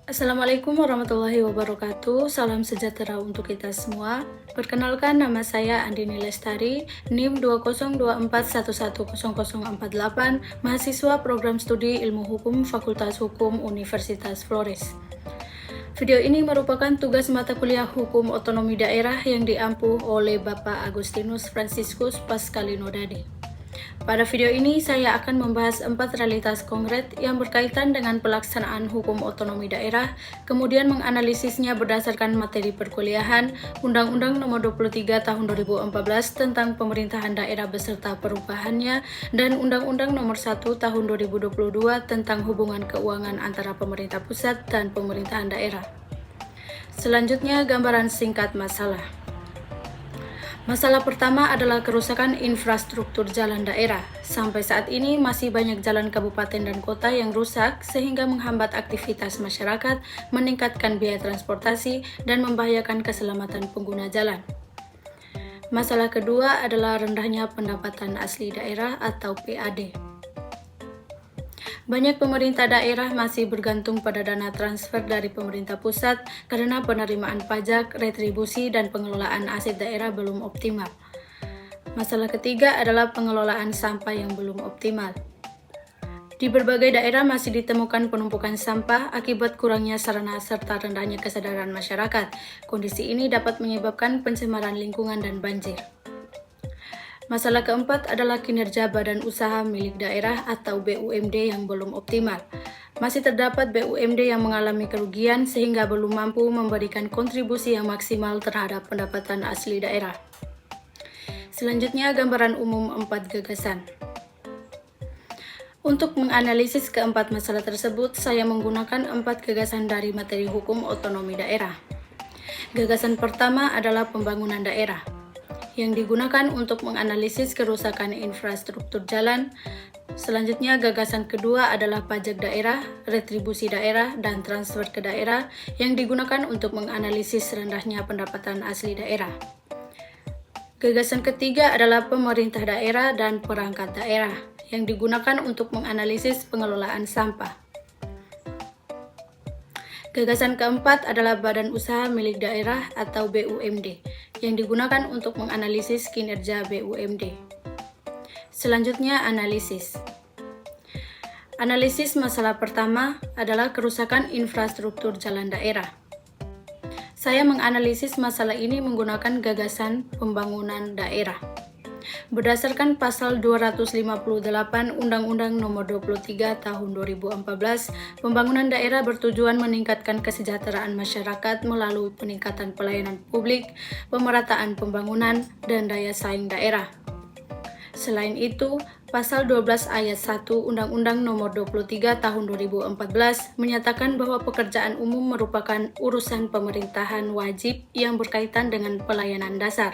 Assalamualaikum warahmatullahi wabarakatuh. Salam sejahtera untuk kita semua. Perkenalkan, nama saya Andini Lestari, NIM 20241100048, mahasiswa program studi Ilmu Hukum Fakultas Hukum Universitas Flores. Video ini merupakan tugas mata kuliah Hukum Otonomi Daerah yang diampu oleh Bapak Agustinus Franciscus Pascalino Dadi. Pada video ini saya akan membahas 4 realitas konkret yang berkaitan dengan pelaksanaan hukum otonomi daerah, kemudian menganalisisnya berdasarkan materi perkuliahan, Undang-Undang Nomor 23 Tahun 2014 tentang Pemerintahan Daerah beserta perubahannya, dan Undang-Undang Nomor 1 Tahun 2022 tentang hubungan keuangan antara pemerintah pusat dan pemerintahan daerah. Selanjutnya, gambaran singkat masalah. Masalah pertama adalah kerusakan infrastruktur jalan daerah. Sampai saat ini masih banyak jalan kabupaten dan kota yang rusak sehingga menghambat aktivitas masyarakat, meningkatkan biaya transportasi, dan membahayakan keselamatan pengguna jalan. Masalah kedua adalah rendahnya pendapatan asli daerah atau PAD. Banyak pemerintah daerah masih bergantung pada dana transfer dari pemerintah pusat karena penerimaan pajak, retribusi, dan pengelolaan aset daerah belum optimal. Masalah ketiga adalah pengelolaan sampah yang belum optimal. Di berbagai daerah masih ditemukan penumpukan sampah akibat kurangnya sarana serta rendahnya kesadaran masyarakat. Kondisi ini dapat menyebabkan pencemaran lingkungan dan banjir. Masalah keempat adalah kinerja badan usaha milik daerah atau BUMD yang belum optimal. Masih terdapat BUMD yang mengalami kerugian sehingga belum mampu memberikan kontribusi yang maksimal terhadap pendapatan asli daerah. Selanjutnya, gambaran umum 4 gagasan. Untuk menganalisis keempat masalah tersebut, saya menggunakan 4 gagasan dari materi hukum otonomi daerah. Gagasan pertama adalah pembangunan daerah, yang digunakan untuk menganalisis kerusakan infrastruktur jalan. Selanjutnya, gagasan kedua adalah pajak daerah, retribusi daerah, dan transfer ke daerah yang digunakan untuk menganalisis rendahnya pendapatan asli daerah. Gagasan ketiga adalah pemerintah daerah dan perangkat daerah yang digunakan untuk menganalisis pengelolaan sampah. Gagasan keempat adalah badan usaha milik daerah atau BUMD yang digunakan untuk menganalisis kinerja BUMD. Selanjutnya, analisis. Analisis masalah pertama adalah kerusakan infrastruktur jalan daerah. Saya menganalisis masalah ini menggunakan gagasan pembangunan daerah. Berdasarkan pasal 258 Undang-Undang Nomor 23 Tahun 2014, pembangunan daerah bertujuan meningkatkan kesejahteraan masyarakat melalui peningkatan pelayanan publik, pemerataan pembangunan, dan daya saing daerah. Selain itu, pasal 12 ayat 1 Undang-Undang Nomor 23 Tahun 2014 menyatakan bahwa pekerjaan umum merupakan urusan pemerintahan wajib yang berkaitan dengan pelayanan dasar.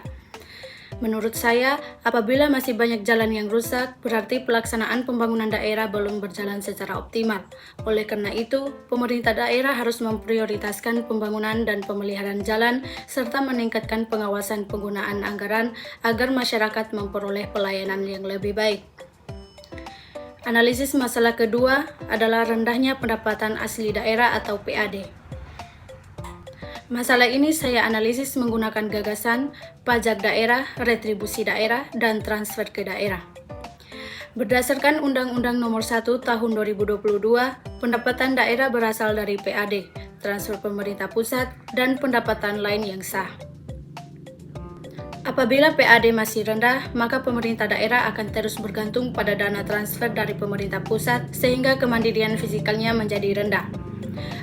Menurut saya, apabila masih banyak jalan yang rusak, berarti pelaksanaan pembangunan daerah belum berjalan secara optimal. Oleh karena itu, pemerintah daerah harus memprioritaskan pembangunan dan pemeliharaan jalan, serta meningkatkan pengawasan penggunaan anggaran agar masyarakat memperoleh pelayanan yang lebih baik. Analisis masalah kedua adalah rendahnya pendapatan asli daerah atau PAD. Masalah ini saya analisis menggunakan gagasan pajak daerah, retribusi daerah, dan transfer ke daerah. Berdasarkan Undang-Undang Nomor 1 Tahun 2022, pendapatan daerah berasal dari PAD, transfer pemerintah pusat, dan pendapatan lain yang sah. Apabila PAD masih rendah, maka pemerintah daerah akan terus bergantung pada dana transfer dari pemerintah pusat sehingga kemandirian fisikalnya menjadi rendah.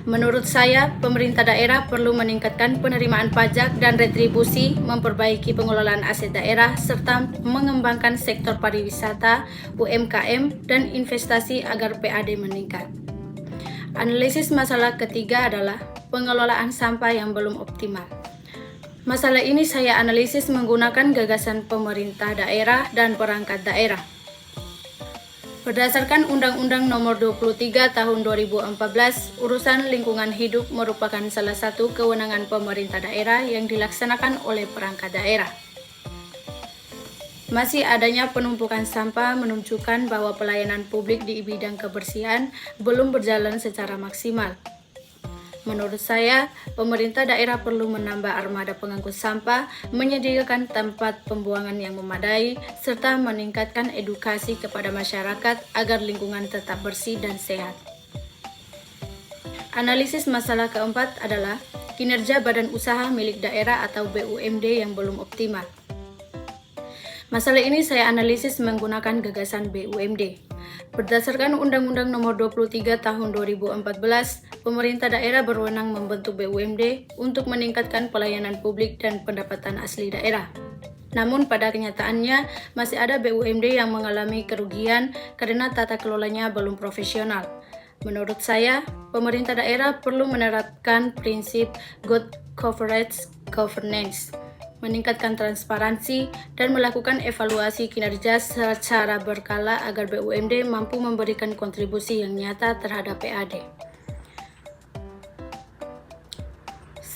Menurut saya, pemerintah daerah perlu meningkatkan penerimaan pajak dan retribusi, memperbaiki pengelolaan aset daerah, serta mengembangkan sektor pariwisata, UMKM, dan investasi agar PAD meningkat. Analisis masalah ketiga adalah pengelolaan sampah yang belum optimal. Masalah ini saya analisis menggunakan gagasan pemerintah daerah dan perangkat daerah. Berdasarkan Undang-Undang Nomor 23 Tahun 2014, urusan lingkungan hidup merupakan salah satu kewenangan pemerintah daerah yang dilaksanakan oleh perangkat daerah. Masih adanya penumpukan sampah menunjukkan bahwa pelayanan publik di bidang kebersihan belum berjalan secara maksimal. Menurut saya, pemerintah daerah perlu menambah armada pengangkut sampah, menyediakan tempat pembuangan yang memadai, serta meningkatkan edukasi kepada masyarakat agar lingkungan tetap bersih dan sehat. Analisis masalah keempat adalah kinerja badan usaha milik daerah atau BUMD yang belum optimal. Masalah ini saya analisis menggunakan gagasan BUMD. Berdasarkan Undang-Undang Nomor 23 Tahun 2014, pemerintah daerah berwenang membentuk BUMD untuk meningkatkan pelayanan publik dan pendapatan asli daerah. Namun pada kenyataannya masih ada BUMD yang mengalami kerugian karena tata kelolanya belum profesional. Menurut saya, pemerintah daerah perlu menerapkan prinsip good corporate governance, meningkatkan transparansi, dan melakukan evaluasi kinerja secara berkala agar BUMD mampu memberikan kontribusi yang nyata terhadap PAD.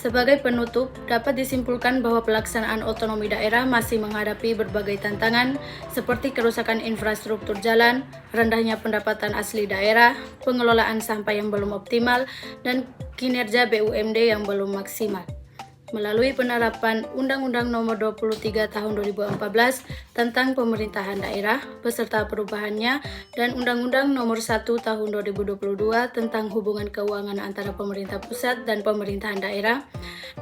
Sebagai penutup, dapat disimpulkan bahwa pelaksanaan otonomi daerah masih menghadapi berbagai tantangan seperti kerusakan infrastruktur jalan, rendahnya pendapatan asli daerah, pengelolaan sampah yang belum optimal, dan kinerja BUMD yang belum maksimal. Melalui penerapan Undang-Undang Nomor 23 Tahun 2014 tentang Pemerintahan Daerah beserta perubahannya dan Undang-Undang Nomor 1 Tahun 2022 tentang hubungan keuangan antara pemerintah pusat dan pemerintahan daerah,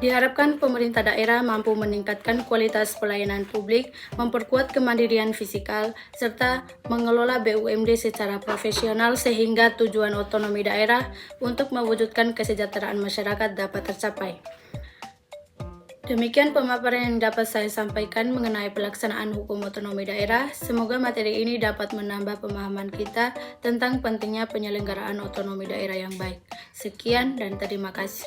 diharapkan pemerintah daerah mampu meningkatkan kualitas pelayanan publik, memperkuat kemandirian fiskal, serta mengelola BUMD secara profesional sehingga tujuan otonomi daerah untuk mewujudkan kesejahteraan masyarakat dapat tercapai. Demikian pemaparan yang dapat saya sampaikan mengenai pelaksanaan hukum otonomi daerah. Semoga materi ini dapat menambah pemahaman kita tentang pentingnya penyelenggaraan otonomi daerah yang baik. Sekian dan terima kasih.